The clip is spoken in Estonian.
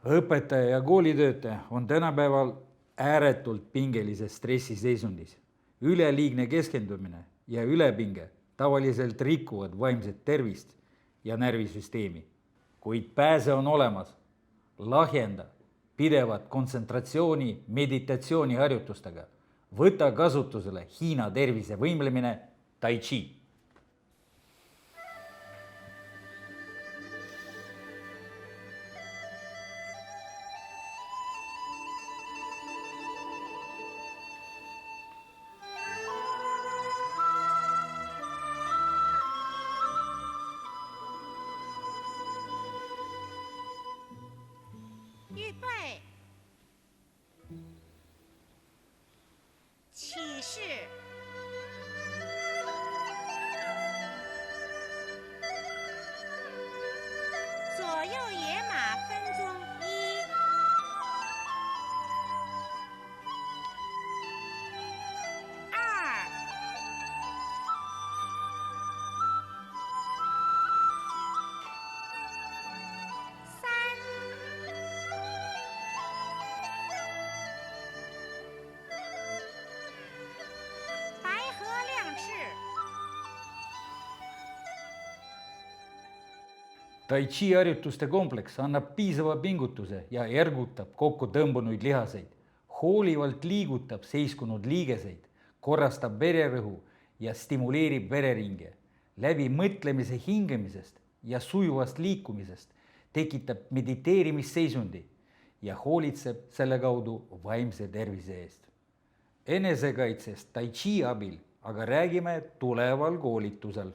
õpetaja ja koolitöötaja on tänapäeval ääretult pingelises stressiseisundis. Üleliigne keskendumine ja ülepinge tavaliselt rikuvad vaimset tervist ja närvisüsteemi. Kuid pääse on olemas. Lahjenda pidevat kontsentratsiooni meditatsiooniharjutustega. Võta kasutusele Hiina tervisevõimlemine Tai Chi.左右野马分鬃1、2、3，白鹤亮翅。Tai Chi harjutuste kompleks annab piisava pingutuse ja ergutab kokku tõmbunuid lihaseid, hoolivalt liigutab seiskunud liigeseid, korrastab vererõhu ja stimuleerib vereringe. Läbi mõtlemise hingamisest ja sujuvast liikumisest tekitab mediteerimisseisundi ja hoolitseb selle kaudu vaimse tervise eest. Enesekaitsest Tai Chi abil aga räägime tuleval koolitusel.